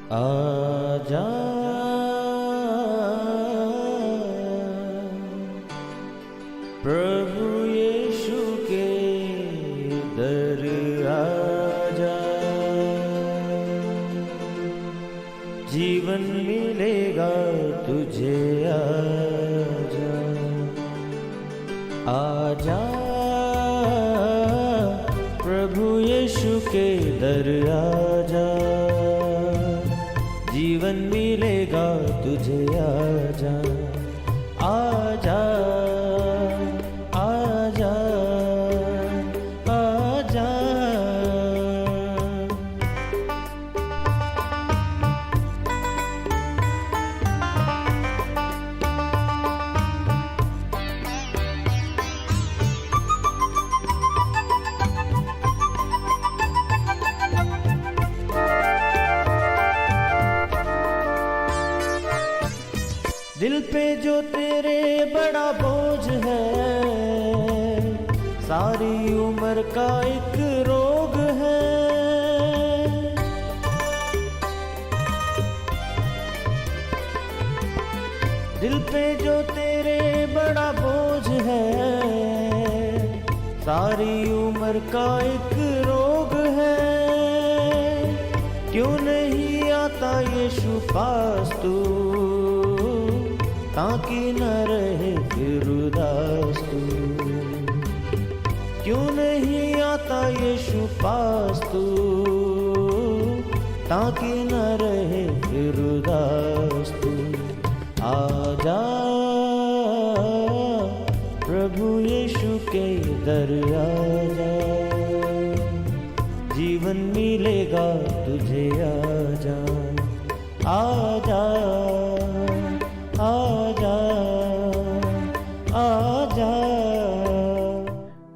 आजा प्रभु यीशु के दर आजा, जीवन मिलेगा तुझे। आजा आजा प्रभु यीशु के दर आजा, जीवन मिलेगा तुझे। आजा आजा आजा आजा। दिल पे जो तेरे बड़ा बोझ है, सारी उम्र का एक रोग है। दिल पे जो तेरे बड़ा बोझ है, सारी उम्र का एक रोग है। क्यों नहीं आता यीशु पास तू, ताकि न रहे फिर उदास तू। क्यों नहीं आता यीशु पास तू, ताकि न रहे फिर उदास तू। आजा प्रभु यीशु के दर आजा, जीवन मिलेगा तुझे। आजा आजा आजा आजा।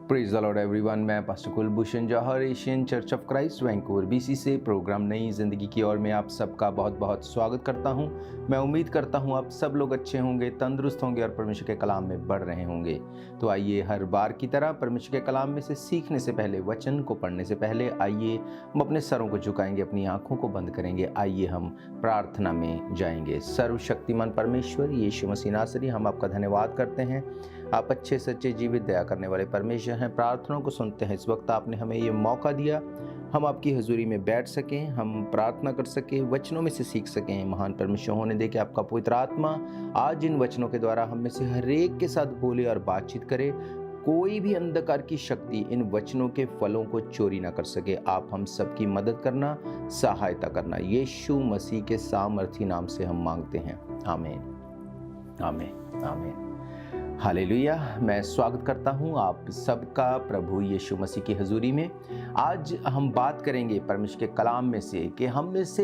Praise the Lord everyone. मैं pastor Kulbhushan Johar, Asian Church of Christ Vancouver BC से प्रोग्राम नई जिंदगी की ओर में आप सबका बहुत बहुत स्वागत करता हूं। मैं उम्मीद करता हूं आप सब लोग अच्छे होंगे, तंदुरुस्त होंगे और परमेश्वर के कलाम में बढ़ रहे होंगे। तो आइए हर बार की तरह परमेश्वर के कलाम में से सीखने से पहले, वचन को पढ़ने से पहले आइए हम अपने सरों को झुकाएंगे, अपनी आंखों को बंद करेंगे। आइए हम प्रार्थना में जाएंगे। सर्वशक्तिमान परमेश्वर यीशु मसीह नासरी, हम आपका धन्यवाद करते हैं। आप अच्छे सच्चे जीवित दया करने वाले परमेश्वर हैं। प्रार्थनाओं को सुनते हैं। इस वक्त आपने हमें ये मौका दिया, हम आपकी हजूरी में बैठ सकें, हम प्रार्थना कर सकें, वचनों में से सीख सकें। महान परमेश्वर होने दे कि आपका पवित्र आत्मा आज इन वचनों के द्वारा हम में से हर एक के साथ बोले और बातचीत करे। कोई भी अंधकार की शक्ति इन वचनों के फलों को चोरी ना कर सके। आप हम सबकी मदद करना, सहायता करना। यीशु मसीह के सामर्थी नाम से हम मांगते हैं। आमीन आमीन आमीन। हालेलुया। मैं स्वागत करता हूं आप सबका प्रभु यीशु मसीह की हजूरी में। आज हम बात करेंगे परमेश्वर के कलाम में से कि हम में से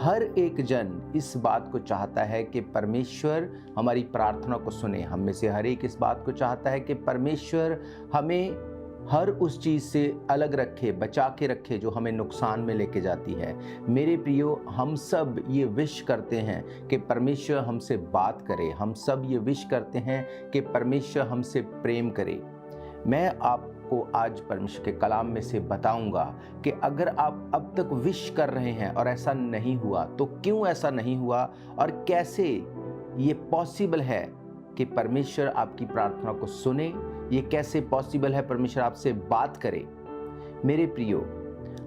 हर एक जन इस बात को चाहता है कि परमेश्वर हमारी प्रार्थना को सुने। हम में से हर एक इस बात को चाहता है कि परमेश्वर हमें हर उस चीज़ से अलग रखे, बचा के रखे जो हमें नुकसान में लेके जाती है। मेरे प्रियो, हम सब ये विश करते हैं कि परमेश्वर हमसे बात करे। हम सब ये विश करते हैं कि परमेश्वर हमसे प्रेम करे। मैं आपको आज परमेश्वर के कलाम में से बताऊंगा कि अगर आप अब तक विश कर रहे हैं और ऐसा नहीं हुआ तो क्यों ऐसा नहीं हुआ, और कैसे ये पॉसिबल है कि परमेश्वर आपकी प्रार्थना को सुने। ये कैसे पॉसिबल है परमेश्वर आपसे बात करे। मेरे प्रियो,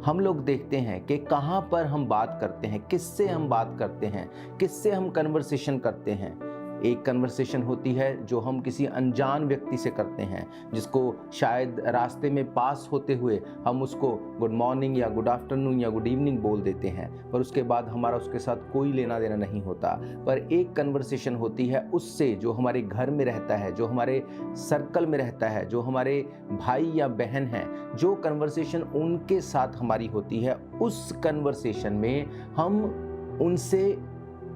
हम लोग देखते हैं कि कहाँ पर हम बात करते हैं, किससे हम बात करते हैं, किससे हम कन्वर्सेशन करते हैं। एक कन्वर्सेशन होती है जो हम किसी अनजान व्यक्ति से करते हैं, जिसको शायद रास्ते में पास होते हुए हम उसको गुड मॉर्निंग या गुड आफ्टरनून या गुड इवनिंग बोल देते हैं, पर उसके बाद हमारा उसके साथ कोई लेना देना नहीं होता। पर एक कन्वर्सेशन होती है उससे जो हमारे घर में रहता है, जो हमारे सर्कल में रहता है, जो हमारे भाई या बहन हैं। जो कन्वर्सेशन उनके साथ हमारी होती है, उस कन्वर्सेशन में हम उनसे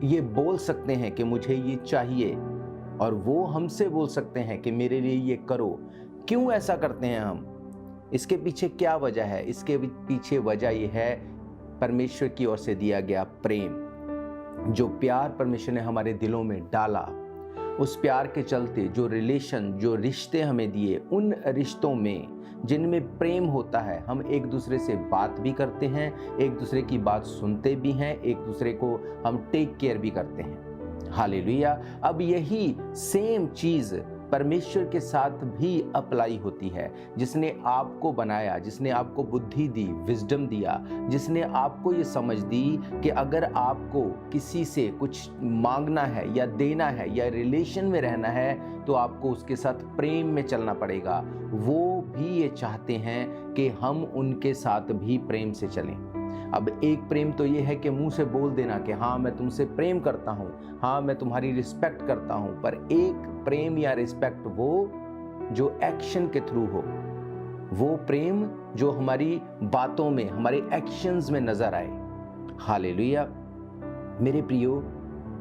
ये बोल सकते हैं कि मुझे ये चाहिए, और वो हमसे बोल सकते हैं कि मेरे लिए ये करो। क्यों ऐसा करते हैं हम? इसके पीछे क्या वजह है? इसके पीछे वजह ये है परमेश्वर की ओर से दिया गया प्रेम। जो प्यार परमेश्वर ने हमारे दिलों में डाला, उस प्यार के चलते जो रिलेशन, जो रिश्ते हमें दिए, उन रिश्तों में जिनमें प्रेम होता है, हम एक दूसरे से बात भी करते हैं, एक दूसरे की बात सुनते भी हैं, एक दूसरे को हम टेक केयर भी करते हैं। हालेलुया। अब यही सेम चीज़ परमेश्वर के साथ भी अप्लाई होती है, जिसने आपको बनाया, जिसने आपको बुद्धि दी, विजडम दिया, जिसने आपको ये समझ दी कि अगर आपको किसी से कुछ मांगना है या देना है या रिलेशन में रहना है तो आपको उसके साथ प्रेम में चलना पड़ेगा। वो भी ये चाहते हैं कि हम उनके साथ भी प्रेम से चलें। अब एक प्रेम तो ये है कि मुंह से बोल देना कि हाँ मैं तुमसे प्रेम करता हूँ, हाँ मैं तुम्हारी रिस्पेक्ट करता हूँ, पर एक प्रेम या रिस्पेक्ट वो जो एक्शन के थ्रू हो, वो प्रेम जो हमारी बातों में, हमारे एक्शंस में नजर आए। हालेलुया। मेरे प्रियो,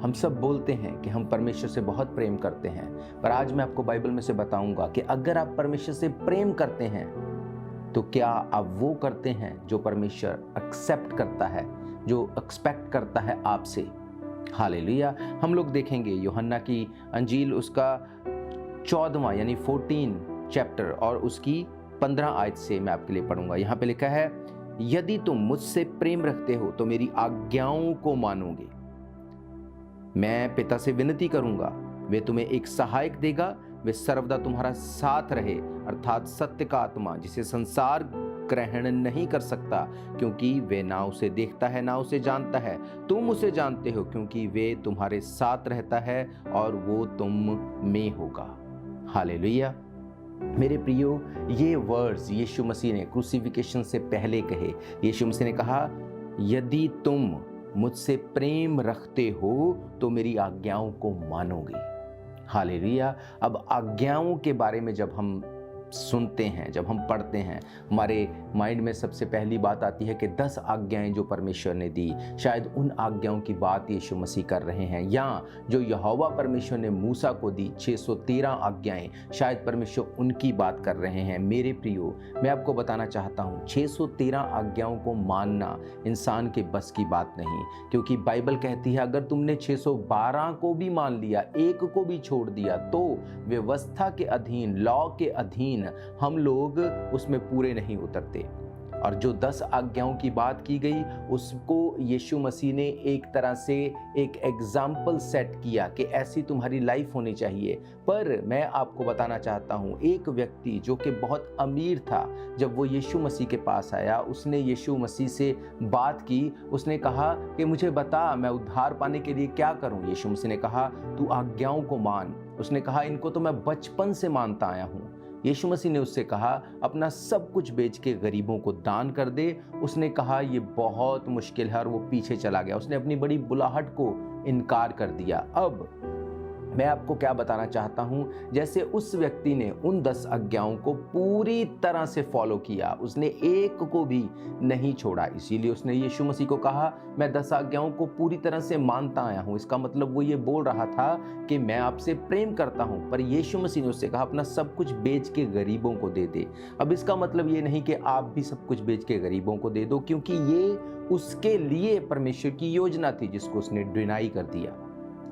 हम सब बोलते हैं कि हम परमेश्वर से बहुत प्रेम करते हैं, पर आज मैं आपको बाइबल में से बताऊंगा कि अगर आप परमेश्वर से प्रेम करते हैं तो क्या आप वो करते हैं जो परमेश्वर एक्सेप्ट करता है, जो एक्सपेक्ट करता है आपसे। हालेलुया। हम लोग देखेंगे यूहन्ना की अंजील उसका 14वां यानी 14 चैप्टर और उसकी 15 आयत से मैं आपके लिए पढ़ूंगा। यहाँ पे लिखा है, यदि तुम मुझसे प्रेम रखते हो तो मेरी आज्ञाओं को मानोगे। मैं पिता से विनती करूंगा, वे तुम्हें एक सहायक देगा, वे सर्वदा तुम्हारा साथ रहे, अर्थात सत्य का आत्मा, जिसे संसार ग्रहण नहीं कर सकता क्योंकि वे ना उसे देखता है ना उसे जानता है। तुम उसे जानते हो क्योंकि वे तुम्हारे साथ रहता है और वो तुम में होगा। हालेलुया। मेरे प्रियो, ये वर्ड्स यीशु मसीह ने क्रूसिफिकेशन से पहले कहे। यीशु मसीह ने कहा, यदि तुम मुझसे प्रेम रखते हो तो मेरी आज्ञाओं को मानोगे। हालेलुया। अब आज्ञाओं के बारे में जब हम सुनते हैं, जब हम पढ़ते हैं, हमारे माइंड में सबसे पहली बात आती है कि 10 आज्ञाएं जो परमेश्वर ने दी, शायद उन आज्ञाओं की बात यीशु मसीह कर रहे हैं, या जो यहोवा परमेश्वर ने मूसा को दी 613 आज्ञाएं, शायद परमेश्वर उनकी बात कर रहे हैं। मेरे प्रियो, मैं आपको बताना चाहता हूँ 613 आज्ञाओं को मानना इंसान के बस की बात नहीं, क्योंकि बाइबल कहती है अगर तुमने 612 को भी मान लिया, एक को भी छोड़ दिया, तो व्यवस्था के अधीन, लॉ के अधीन हम लोग उसमें पूरे नहीं उतरते। और जो 10 आज्ञाओं की बात की गई, उसको यीशु मसीह ने एक तरह से एक एग्जाम्पल सेट किया कि ऐसी तुम्हारी लाइफ होनी चाहिए। पर मैं आपको बताना चाहता हूँ, एक व्यक्ति जो कि बहुत अमीर था, जब वो यीशु मसीह के पास आया, उसने यीशु मसीह से बात की, उसने कहा कि मुझे बता मैं उद्धार पाने के लिए क्या करूँ। यीशु मसीह ने कहा, तू आज्ञाओं को मान। उसने कहा, इनको तो मैं बचपन से मानता आया हूँ। यीशु मसीह ने उससे कहा, अपना सब कुछ बेच के गरीबों को दान कर दे। उसने कहा ये बहुत मुश्किल है और वो पीछे चला गया। उसने अपनी बड़ी बुलाहट को इनकार कर दिया। अब मैं आपको क्या बताना चाहता हूं, जैसे उस व्यक्ति ने उन 10 आज्ञाओं को पूरी तरह से फॉलो किया, उसने एक को भी नहीं छोड़ा, इसीलिए उसने यीशु मसीह को कहा, मैं 10 आज्ञाओं को पूरी तरह से मानता आया हूं। इसका मतलब वो ये बोल रहा था कि मैं आपसे प्रेम करता हूं। पर यीशु मसीह ने उससे कहा, अपना सब कुछ बेच के गरीबों को दे दे। अब इसका मतलब ये नहीं कि आप भी सब कुछ बेच के गरीबों को दे दो, क्योंकि ये उसके लिए परमेश्वर की योजना थी जिसको उसने डिनाई कर दिया।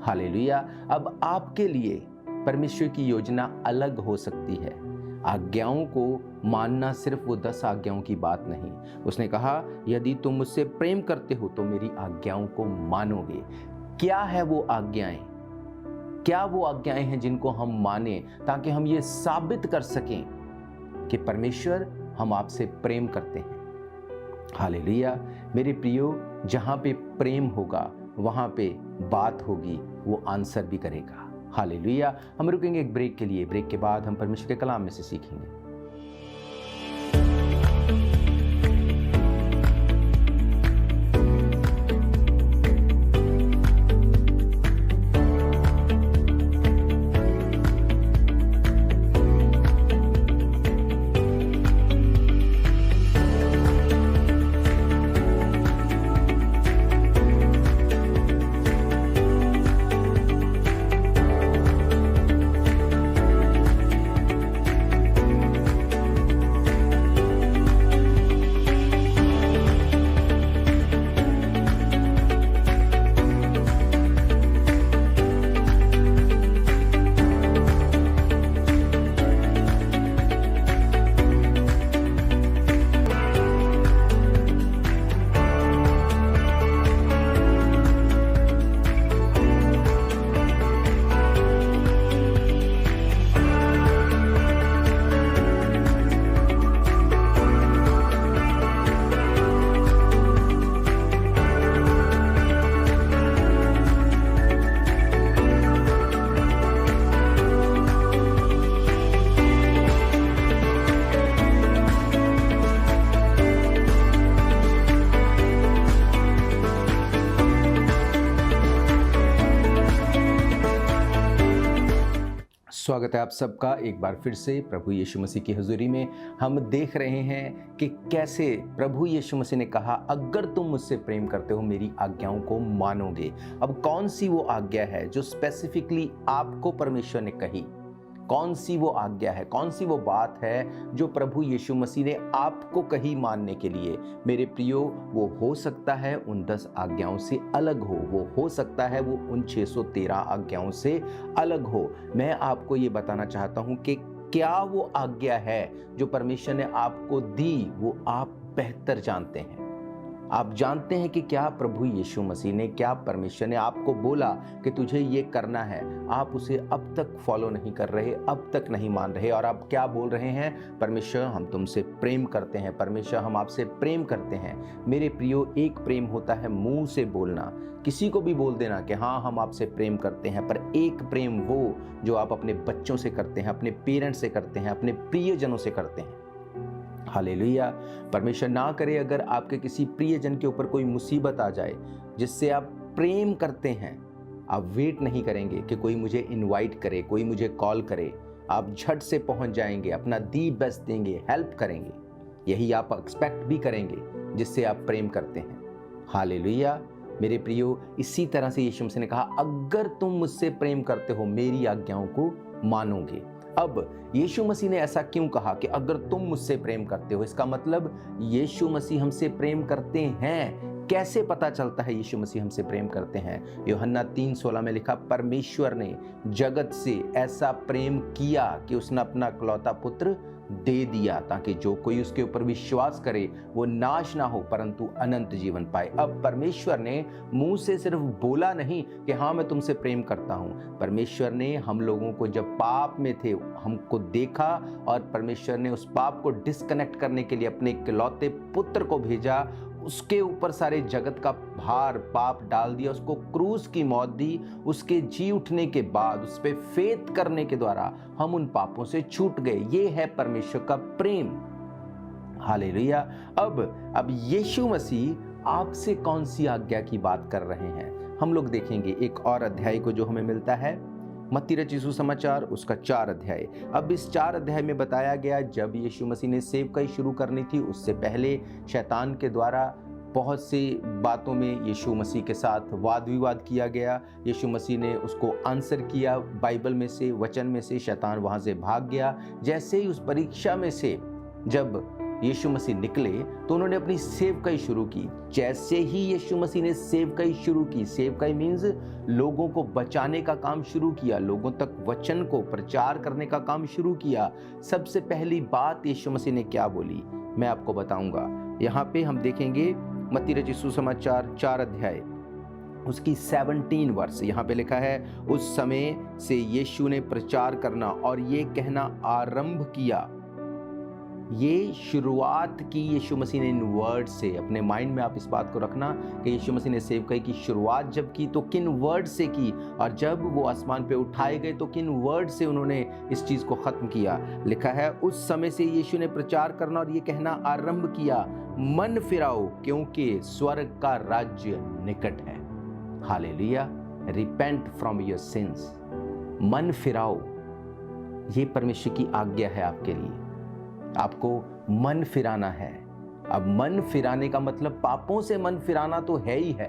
हालेलुया। अब आपके लिए परमेश्वर की योजना अलग हो सकती है। आज्ञाओं को मानना सिर्फ वो 10 आज्ञाओं की बात नहीं। उसने कहा, यदि तुम मुझसे प्रेम करते हो तो मेरी आज्ञाओं को मानोगे। क्या है वो आज्ञाएं? क्या वो आज्ञाएं हैं जिनको हम माने, ताकि हम ये साबित कर सकें कि परमेश्वर हम आपसे प्रेम करते हैं। हालेलुया। मेरे प्रियो, जहां पे प्रेम होगा वहां पे बात होगी, वो आंसर भी करेगा। हालेलुया। हम रुकेंगे एक ब्रेक के लिए। ब्रेक के बाद हम परमेश्वर के कलाम में से सीखेंगे। स्वागत है आप सबका एक बार फिर से प्रभु यीशु मसीह की हुजूरी में। हम देख रहे हैं कि कैसे प्रभु यीशु मसीह ने कहा, अगर तुम मुझसे प्रेम करते हो मेरी आज्ञाओं को मानोगे। अब कौन सी वो आज्ञा है जो स्पेसिफिकली आपको परमेश्वर ने कही? कौन सी वो आज्ञा है, कौन सी वो बात है जो प्रभु यीशु मसीह ने आपको कही मानने के लिए? मेरे प्रियो, वो हो सकता है उन 10 आज्ञाओं से अलग हो सकता है वो उन 613 आज्ञाओं से अलग हो। मैं आपको ये बताना चाहता हूं कि क्या वो आज्ञा है जो परमेश्वर ने आपको दी, वो आप बेहतर जानते हैं। आप जानते हैं कि क्या प्रभु यीशु मसीह ने, क्या परमेश्वर ने आपको बोला कि तुझे ये करना है, आप उसे अब तक फॉलो नहीं कर रहे, अब तक नहीं मान रहे, और आप क्या बोल रहे हैं? परमेश्वर हम तुमसे प्रेम करते हैं, परमेश्वर हम आपसे प्रेम करते हैं। मेरे प्रियो, एक प्रेम होता है मुंह से बोलना, किसी को भी बोल देना कि हाँ हम आपसे प्रेम करते हैं, पर एक प्रेम वो जो आप अपने बच्चों से करते हैं, अपने पेरेंट्स से करते हैं, अपने प्रियजनों से करते हैं। हालेलुया। परमेश्वर ना करे अगर आपके किसी प्रियजन के ऊपर कोई मुसीबत आ जाए जिससे आप प्रेम करते हैं, आप वेट नहीं करेंगे कि कोई मुझे इनवाइट करे, कोई मुझे कॉल करे। आप झट से पहुंच जाएंगे, अपना दी बेस्ट देंगे, हेल्प करेंगे। यही आप एक्सपेक्ट भी करेंगे जिससे आप प्रेम करते हैं। हालेलुया। मेरे प्रियो, इसी तरह से यीशु मसीह ने कहा, अगर तुम मुझसे प्रेम करते हो मेरी आज्ञाओं को मानोगे। अब यीशु मसीह ने ऐसा क्यों कहा कि अगर तुम मुझसे प्रेम करते हो? इसका मतलब यीशु मसीह हमसे प्रेम करते हैं। कैसे पता चलता है यीशु मसीह हमसे प्रेम करते हैं? यूहन्ना 3:16 में लिखा, परमेश्वर ने जगत से ऐसा प्रेम किया कि उसने अपना इकलौता पुत्र दे दिया, ताकि जो कोई उसके ऊपर विश्वास करे वो नाश ना हो परंतु अनंत जीवन पाए। अब परमेश्वर ने मुंह से सिर्फ बोला नहीं कि हाँ मैं तुमसे प्रेम करता हूं, परमेश्वर ने हम लोगों को जब पाप में थे हमको देखा और परमेश्वर ने उस पाप को डिस्कनेक्ट करने के लिए अपने इकलौते पुत्र को भेजा। उसके ऊपर सारे जगत का भार पाप डाल दिया, उसको क्रूस की मौत दी। उसके जी उठने के बाद उस पे फेथ करने के द्वारा हम उन पापों से छूट गए। ये है परमेश्वर का प्रेम। हालेलुया। अब यीशु मसीह आपसे कौन सी आज्ञा की बात कर रहे हैं? हम लोग देखेंगे एक और अध्याय को जो हमें मिलता है, मत्ती रचित सुसमाचार उसका 4 अध्याय। अब इस 4 अध्याय में बताया गया, जब यीशु मसीह ने सेवकाई शुरू करनी थी उससे पहले शैतान के द्वारा बहुत सी बातों में यीशु मसीह के साथ वाद विवाद किया गया। यीशु मसीह ने उसको आंसर किया बाइबल में से, वचन में से। शैतान वहाँ से भाग गया। जैसे ही उस परीक्षा में से जब यीशु मसीह निकले तो उन्होंने अपनी सेवकाई शुरू की। जैसे ही यीशु मसीह ने सेवकाई शुरू की, सेवकाई मीन्स लोगों को बचाने का काम शुरू किया, लोगों तक वचन को प्रचार करने का काम शुरू किया। सबसे पहली बात यीशु मसीह ने क्या बोली मैं आपको बताऊंगा। यहाँ पे हम देखेंगे मत्ती रचित सुसमाचार 4 अध्याय उसकी 17 वर्ष। यहाँ पे लिखा है, उस समय से यीशु ने प्रचार करना और ये कहना आरंभ किया। ये शुरुआत की यीशु मसीह ने इन वर्ड से। अपने माइंड में आप इस बात को रखना कि यीशु मसीह ने सेवकाई की शुरुआत जब की तो किन वर्ड से की, और जब वो आसमान पे उठाए गए तो किन वर्ड से उन्होंने इस चीज़ को ख़त्म किया। लिखा है, उस समय से यीशु ने प्रचार करना और ये कहना आरंभ किया, मन फिराओ क्योंकि स्वर्ग का राज्य निकट है। Hallelujah. Repent from your sins. मन फिराओ, ये परमेश्वर की आज्ञा है आपके लिए। आपको मन फिराना है। अब मन फिराने का मतलब पापों से मन फिराना तो है ही है।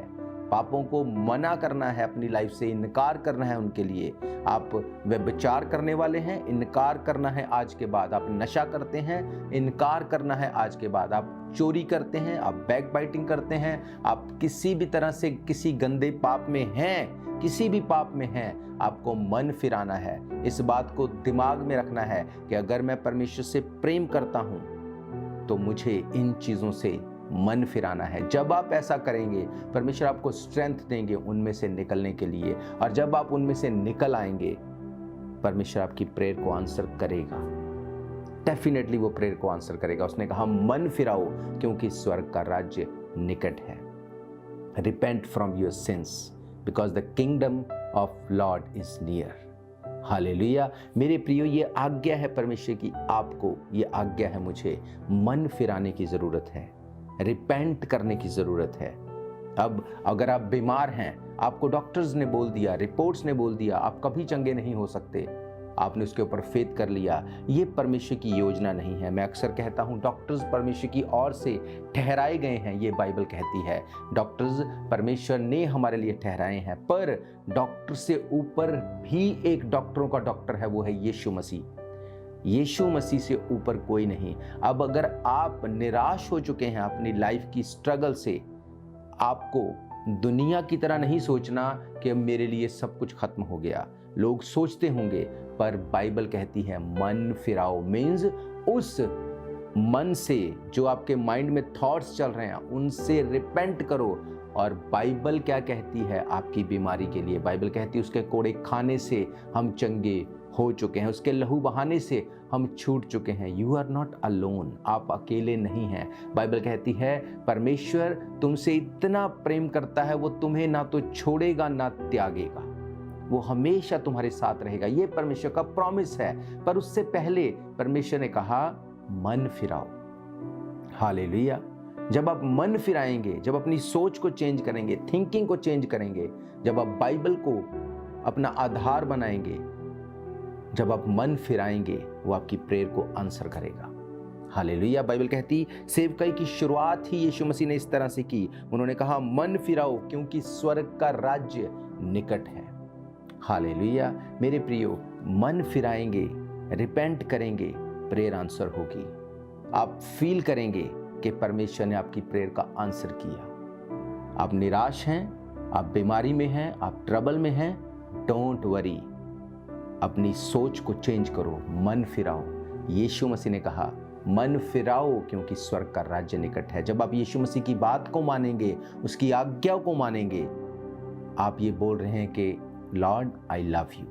पापों को मना करना है, अपनी लाइफ से इनकार करना है उनके लिए। आप व्यभिचार करने वाले हैं, इनकार करना है आज के बाद। आप नशा करते हैं, इनकार करना है आज के बाद। आप चोरी करते हैं, आप बैक बाइटिंग करते हैं, आप किसी भी तरह से किसी गंदे पाप में हैं, किसी भी पाप में हैं, आपको मन फिराना है। इस बात को दिमाग में रखना है कि अगर मैं परमेश्वर से प्रेम करता हूं तो मुझे इन चीज़ों से मन फिराना है। जब आप ऐसा करेंगे परमेश्वर आपको स्ट्रेंथ देंगे उनमें से निकलने के लिए, और जब आप उनमें से निकल आएंगे परमेश्वर आपकी प्रेयर को आंसर करेगा। डेफिनेटली वो प्रेयर को आंसर करेगा। उसने कहा मन फिराओ क्योंकि स्वर्ग का राज्य निकट है। Repent from your sins because the kingdom of Lord is near. Hallelujah. मेरे प्रियो, ये आज्ञा है परमेश्वर की आपको, ये आज्ञा है मुझे। मन फिराने की जरूरत है, रिपेंट करने की जरूरत है। अब अगर आप बीमार हैं, आपको डॉक्टर्स ने बोल दिया, रिपोर्ट्स ने बोल दिया आप कभी चंगे नहीं हो सकते, आपने उसके ऊपर फेथ कर लिया। ये परमेश्वर की योजना नहीं है। मैं अक्सर कहता हूँ डॉक्टर्स परमेश्वर की ओर से ठहराए गए हैं, ये बाइबल कहती है। डॉक्टर्स परमेश्वर ने हमारे लिए ठहराए हैं, पर डॉक्टर से ऊपर भी एक डॉक्टरों का डॉक्टर है, वो है यीशु मसीह। यीशु मसीह से ऊपर कोई नहीं। अब अगर आप निराश हो चुके हैं अपनी लाइफ की स्ट्रगल से, आपको दुनिया की तरह नहीं सोचना कि अब मेरे लिए सब कुछ खत्म हो गया। लोग सोचते होंगे, पर बाइबल कहती है मन फिराओ। मीन्स उस मन से जो आपके माइंड में थॉट्स चल रहे हैं उनसे रिपेंट करो। और बाइबल क्या कहती है आपकी बीमारी के लिए? बाइबल कहती है उसके कोड़े खाने से हम चंगे हो चुके हैं, उसके लहू बहाने से हम छूट चुके हैं। यू आर नॉट अलोन, आप अकेले नहीं हैं। बाइबल कहती है परमेश्वर तुमसे इतना प्रेम करता है, वो तुम्हें ना तो छोड़ेगा ना त्यागेगा, वो हमेशा तुम्हारे साथ रहेगा। ये परमेश्वर का प्रॉमिस है। पर उससे पहले परमेश्वर ने कहा मन फिराओ। हालेलुया। जब आप मन फिराएंगे, जब अपनी सोच को चेंज करेंगे, थिंकिंग को चेंज करेंगे, जब आप बाइबल को अपना आधार बनाएंगे, जब आप मन फिराएंगे, वो आपकी प्रेयर को आंसर करेगा। हालेलुया। बाइबल कहती सेवकाई की शुरुआत ही यीशु मसीह ने इस तरह से की। उन्होंने कहा मन फिराओ क्योंकि स्वर्ग का राज्य निकट है। हालेलुया। मेरे प्रियो, मन फिराएंगे, रिपेंट करेंगे, प्रेयर आंसर होगी। आप फील करेंगे कि परमेश्वर ने आपकी प्रेयर का आंसर किया। आप निराश हैं, आप बीमारी में हैं, आप ट्रबल में हैं, डोंट वरी। अपनी सोच को चेंज करो, मन फिराओ। यीशु मसीह ने कहा मन फिराओ क्योंकि स्वर्ग का राज्य निकट है। जब आप यीशु मसीह की बात को मानेंगे, उसकी आज्ञा को मानेंगे, आप ये बोल रहे हैं कि Lord I love you.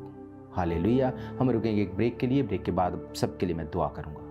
Hallelujah. हम रुकेंगे एक ब्रेक के लिए। ब्रेक के बाद सबके लिए मैं दुआ करूंगा।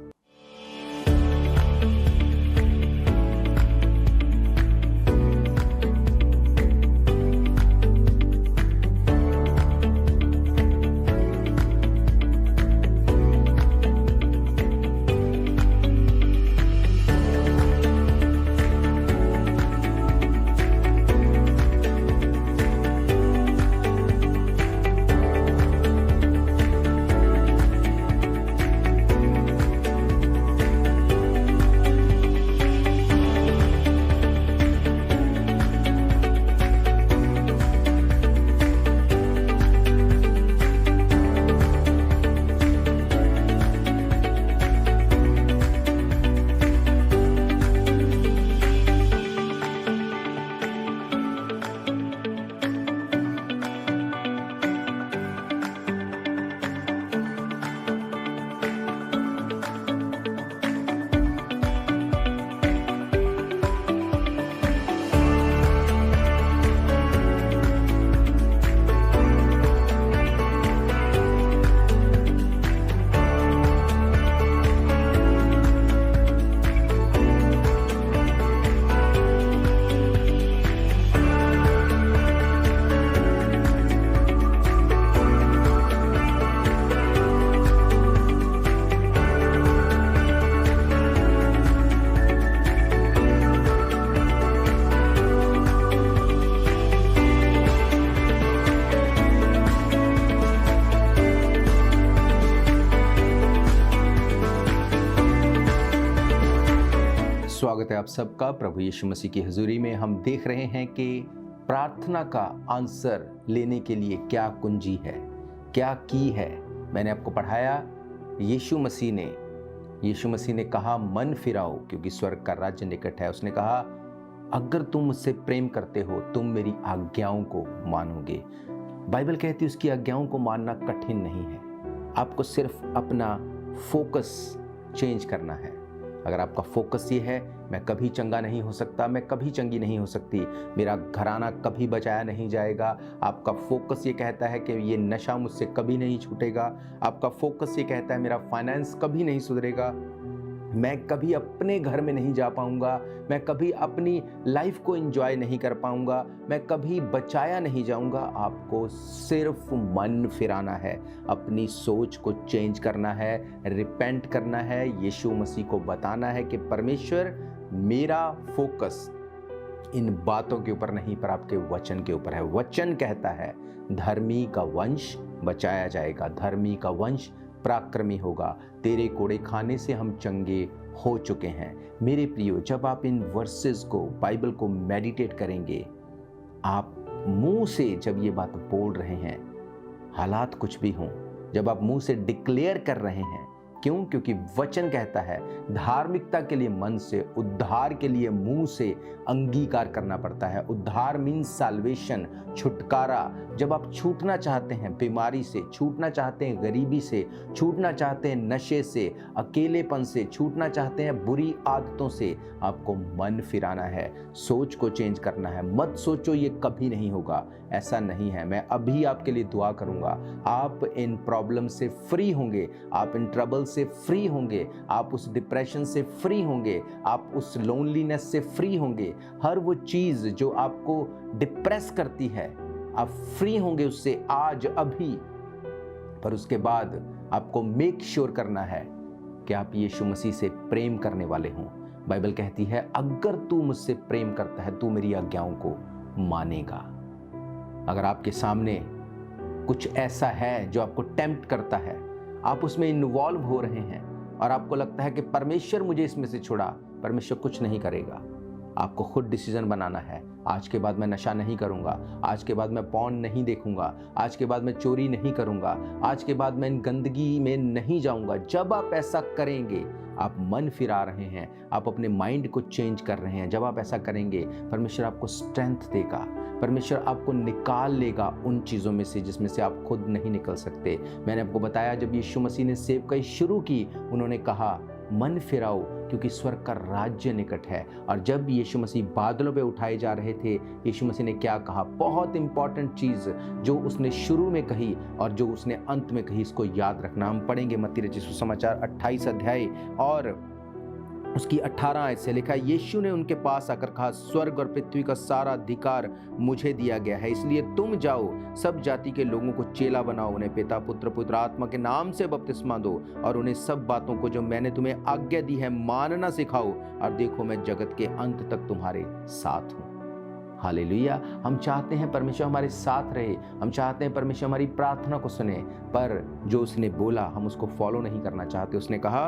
स्वागत है आप सबका प्रभु यीशु मसीह की हजूरी में। हम देख रहे हैं कि प्रार्थना का आंसर लेने के लिए क्या कुंजी है, क्या की है। मैंने आपको पढ़ाया यीशु मसीह ने कहा मन फिराओ क्योंकि स्वर्ग का राज्य निकट है। उसने कहा अगर तुम मुझसे प्रेम करते हो तुम मेरी आज्ञाओं को मानोगे। बाइबल कहती है उसकी आज्ञाओं को मानना कठिन नहीं है। आपको सिर्फ अपना फोकस चेंज करना है। अगर आपका फोकस ये है मैं कभी चंगा नहीं हो सकता, मैं कभी चंगी नहीं हो सकती, मेरा घराना कभी बचाया नहीं जाएगा, आपका फोकस ये कहता है कि ये नशा मुझसे कभी नहीं छूटेगा, आपका फोकस ये कहता है मेरा फाइनेंस कभी नहीं सुधरेगा, मैं कभी अपने घर में नहीं जा पाऊंगा, मैं कभी अपनी लाइफ को एंजॉय नहीं कर पाऊंगा, मैं कभी बचाया नहीं जाऊंगा। आपको सिर्फ मन फिराना है, अपनी सोच को चेंज करना है, रिपेंट करना है, यीशु मसीह को बताना है कि परमेश्वर मेरा फोकस इन बातों के ऊपर नहीं पर आपके वचन के ऊपर है। वचन कहता है धर्मी का वंश बचाया जाएगा, धर्मी का वंश पराक्रमी होगा, तेरे कोड़े खाने से हम चंगे हो चुके हैं। मेरे प्रियो, जब आप इन वर्सेस को, बाइबल को मेडिटेट करेंगे, आप मुंह से जब ये बात बोल रहे हैं, हालात कुछ भी हों, जब आप मुंह से डिक्लेयर कर रहे हैं, क्यों? क्योंकि वचन कहता है धार्मिकता के लिए मन से, उद्धार के लिए मुंह से अंगीकार करना पड़ता है। उद्धार मीन्स साल्वेशन, छुटकारा। जब आप छूटना चाहते हैं बीमारी से, छूटना चाहते हैं गरीबी से, छूटना चाहते हैं नशे से, अकेलेपन से, छूटना चाहते हैं बुरी आदतों से, आपको मन फिराना है, सोच को चेंज करना है। मत सोचो ये कभी नहीं होगा, ऐसा नहीं है। मैं अभी आपके लिए दुआ करूंगा, आप इन प्रॉब्लम से फ्री होंगे, आप इन ट्रबल से फ्री होंगे, आप उस डिप्रेशन से फ्री होंगे, आप उस लोनलीनेस से फ्री होंगे। हर वो चीज जो आपको डिप्रेस करती है, आप फ्री होंगे उससे आज अभी। पर उसके बाद आपको मेक श्योर करना है कि आप यीशु मसीह से प्रेम करने वाले हों। बाइबल कहती है अगर तू मुझसे प्रेम करता है, तू मेरी आज्ञाओं को मानेगा। अगर आपके सामने कुछ ऐसा है जो आपको टेम्प्ट करता है, आप उसमें इन्वॉल्व हो रहे हैं और आपको लगता है कि परमेश्वर मुझे इसमें से छुड़ा, परमेश्वर कुछ नहीं करेगा। आपको खुद डिसीजन बनाना है, आज के बाद मैं नशा नहीं करूंगा, आज के बाद मैं पॉर्न नहीं देखूंगा, आज के बाद मैं चोरी नहीं करूंगा, आज के बाद मैं इन गंदगी में नहीं जाऊंगा। जब आप ऐसा करेंगे, आप मन फिरा रहे हैं, आप अपने माइंड को चेंज कर रहे हैं। जब आप ऐसा करेंगे, परमेश्वर आपको स्ट्रेंथ देगा, परमेश्वर आपको निकाल लेगा उन चीज़ों में से जिसमें से आप खुद नहीं निकल सकते। मैंने आपको बताया जब यीशु मसीह ने सेवकाई शुरू की, उन्होंने कहा मन फिराओ क्योंकि स्वर्ग का राज्य निकट है। और जब यीशु मसीह बादलों पे उठाए जा रहे थे, यीशु मसीह ने क्या कहा? बहुत इंपॉर्टेंट चीज़ जो उसने शुरू में कही और जो उसने अंत में कही, इसको याद रखना। हम पढ़ेंगे मत्ती रचित सुसमाचार 28 अध्याय और उसकी 18 आयत से लिखा है, यीशु ने उनके पास आकर कहा, स्वर्ग और पृथ्वी का सारा अधिकार मुझे दिया गया है, इसलिए तुम जाओ, सब जाति के लोगों को चेला बनाओ, उन्हें पिता पुत्र पवित्र आत्मा के नाम से बपतिस्मा दो और उन्हें सब बातों को जो मैंने तुम्हें आज्ञा दी है मानना सिखाओ, और देखो मैं जगत के अंत तक तुम्हारे साथ हूँ। हालेलुया। हम चाहते हैं परमेश्वर हमारे साथ रहे, हम चाहते हैं परमेश्वर हमारी प्रार्थना को सुने, पर जो उसने बोला हम उसको फॉलो नहीं करना चाहते। उसने कहा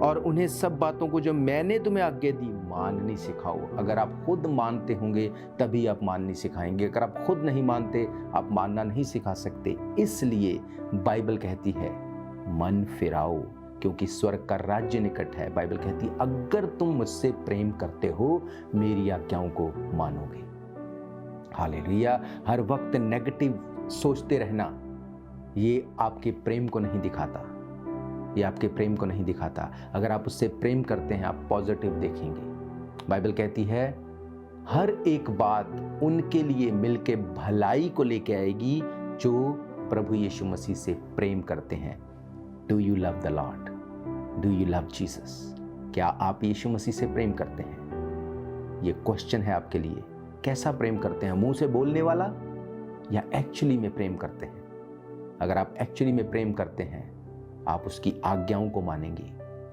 और उन्हें सब बातों को जो मैंने तुम्हें आज्ञा दी माननी सिखाओ। अगर आप खुद मानते होंगे तभी आप माननी सिखाएंगे, अगर आप खुद नहीं मानते आप मानना नहीं सिखा सकते। इसलिए बाइबल कहती है मन फिराओ क्योंकि स्वर्ग का राज्य निकट है। बाइबल कहती है अगर तुम मुझसे प्रेम करते हो मेरी आज्ञाओं को मानोगे। हालेलुया। हर वक्त नेगेटिव सोचते रहना ये आपके प्रेम को नहीं दिखाता, ये आपके प्रेम को नहीं दिखाता। अगर आप उससे प्रेम करते हैं आप पॉजिटिव देखेंगे। बाइबल कहती है हर एक बात उनके लिए मिलके भलाई को लेके आएगी जो प्रभु यीशु मसीह से प्रेम करते हैं। Do you love the Lord? Do you love Jesus? क्या आप यीशु मसीह से प्रेम करते हैं? ये क्वेश्चन है आपके लिए। कैसा प्रेम करते हैं? मुंह से बोलने वाला या एक्चुअली में प्रेम करते हैं? अगर आप एक्चुअली में प्रेम करते हैं आप उसकी आज्ञाओं को मानेंगे।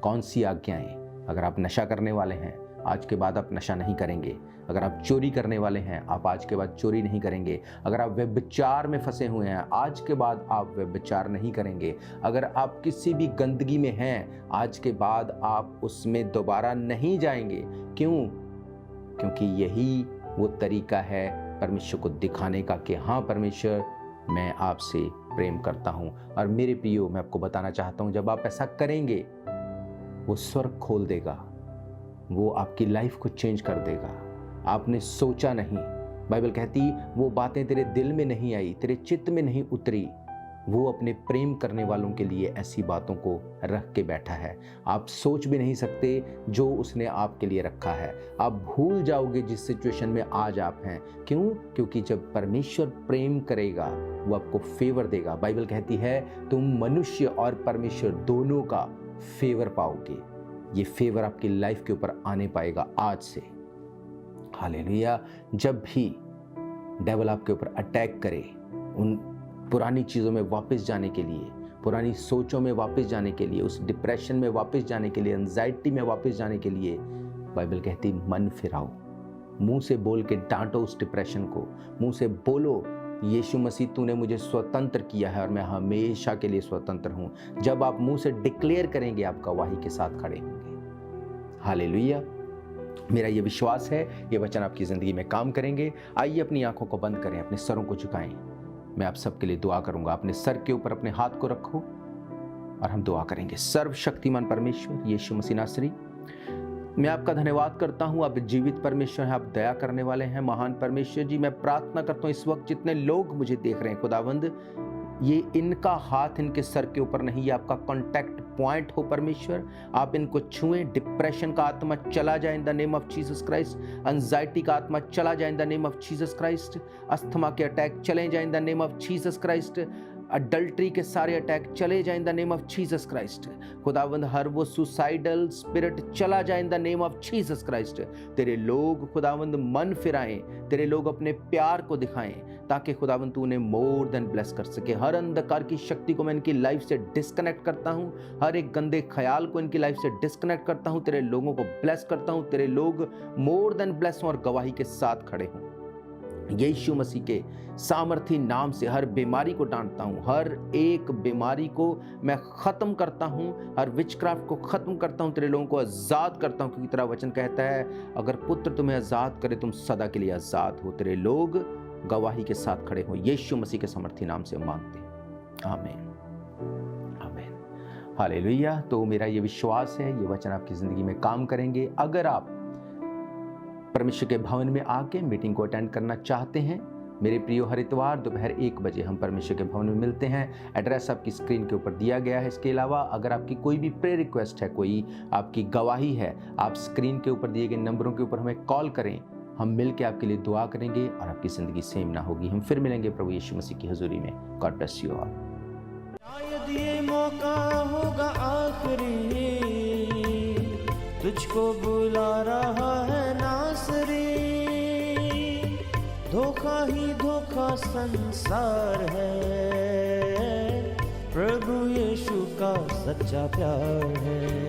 कौन सी आज्ञाएं? अगर आप नशा करने वाले हैं आज के बाद आप नशा नहीं करेंगे। अगर आप चोरी करने वाले हैं आप आज के बाद चोरी नहीं करेंगे। अगर आप व्यभिचार में फंसे हुए हैं आज के बाद आप व्यभिचार नहीं करेंगे। अगर आप किसी भी गंदगी में हैं आज के बाद आप उसमें दोबारा नहीं जाएंगे। क्यों? क्योंकि यही वो तरीका है परमेश्वर को दिखाने का कि हाँ परमेश्वर मैं आपसे प्रेम करता हूँ। और मेरे प्रियो मैं आपको बताना चाहता हूँ जब आप ऐसा करेंगे वो स्वर्ग खोल देगा, वो आपकी लाइफ को चेंज कर देगा। आपने सोचा नहीं, बाइबल कहती वो बातें तेरे दिल में नहीं आई, तेरे चित्त में नहीं उतरी, वो अपने प्रेम करने वालों के लिए ऐसी बातों को रख के बैठा है। आप सोच भी नहीं सकते जो उसने आपके लिए रखा है। आप भूल जाओगे जिस सिचुएशन में आज आप हैं। क्यों? क्योंकि जब परमेश्वर प्रेम करेगा वो आपको फेवर देगा। बाइबल कहती है तुम मनुष्य और परमेश्वर दोनों का फेवर पाओगे। ये फेवर आपकी लाइफ के ऊपर आने पाएगा आज से। हालेलुया। जब भी डेविल आपके ऊपर अटैक करे उन पुरानी चीज़ों में वापस जाने के लिए, पुरानी सोचों में वापस जाने के लिए, उस डिप्रेशन में वापस जाने के लिए, एंजाइटी में वापस जाने के लिए, बाइबल कहती मन फिराओ, मुंह से बोल के डांटो उस डिप्रेशन को, मुंह से बोलो यीशु मसीह तूने मुझे स्वतंत्र किया है और मैं हमेशा के लिए स्वतंत्र हूं। जब आप मुंह से डिक्लेयर करेंगे आप गवाही के साथ खड़े होंगे। हालेलुया। मेरा ये विश्वास है ये वचन आपकी ज़िंदगी में काम करेंगे। आइए अपनी आंखों को बंद करें, अपने सरों को झुकाएं। मैं आप सबके लिए दुआ करूंगा। अपने सर के ऊपर अपने हाथ को रखो और हम दुआ करेंगे। सर्वशक्तिमान परमेश्वर यीशु मसीह नासरी, मैं आपका धन्यवाद करता हूं। आप जीवित परमेश्वर हैं, आप दया करने वाले हैं। महान परमेश्वर जी, मैं प्रार्थना करता हूं इस वक्त जितने लोग मुझे देख रहे हैं खुदावंद, ये इनका हाथ इनके सर के ऊपर नहीं, ये आपका कांटेक्ट पॉइंट हो परमेश्वर। आप इनको छुएं। डिप्रेशन का आत्मा चला जाए in the name of Jesus Christ. Anxiety का आत्मा चला जाए in the name of Jesus Christ. Asthma के अटैक चले जाए in the name of Jesus Christ. Adultery के सारे अटैक चले जाए in the name of Jesus Christ. खुदावंद हर वो सुसाइडल स्पिरिट चला जाए in the name of Jesus Christ. तेरे लोग खुदावंद मन फिराएं, तेरे लोग अपने प्यार को दिखाएं ताकि खुदावंद तू उन्हें मोर देन ब्लेस कर सके। हर अंधकार की शक्ति को मैं इनकी लाइफ से डिस्कनेक्ट करता हूं। हर एक गंदे ख्याल को इनकी लाइफ से डिस्कनेक्ट करता हूं। तेरे लोगों को ब्लेस करता हूं। तेरे लोग मोर देन ब्लेस हों और गवाही के साथ खड़े हों। यीशु मसीह के सामर्थी नाम से हर बीमारी को डांटता हूं। हर एक बीमारी को मैं खत्म करता हूं। हर विचक्राफ्ट को खत्म करता हूं। तेरे लोगों को आजाद करता हूं, क्योंकि तेरा वचन कहता है अगर पुत्र तुम्हें आजाद करे तुम सदा के लिए आजाद हो। तेरे लोग गवाही के साथ खड़े हो। यीशु मसीह के सामर्थी नाम से मांगते हैं, आमीन आमीन हालेलुया। तो मेरा ये विश्वास है ये वचन आपकी जिंदगी में काम करेंगे। अगर आप परमेश्वर के भवन में आके मीटिंग को अटेंड करना चाहते हैं, मेरे प्रियो, हर इतवार दोपहर 1 बजे हम परमेश्वर के भवन में मिलते हैं। एड्रेस आपकी स्क्रीन के ऊपर दिया गया है। इसके अलावा अगर आपकी कोई भी प्रेयर रिक्वेस्ट है, कोई आपकी गवाही है, आप स्क्रीन के ऊपर दिए गए नंबरों के ऊपर हमें कॉल करें। हम मिल के आपके लिए दुआ करेंगे और आपकी ज़िंदगी सेम ना होगी। हम फिर मिलेंगे प्रभु यीशु मसीह की हजूरी में। God bless you all. शायद ये मौका होगा आखिरी, तुझको बुला रहा है नासरी। धोखा ही धोखा संसार है, प्रभु यीशु का सच्चा प्यार है।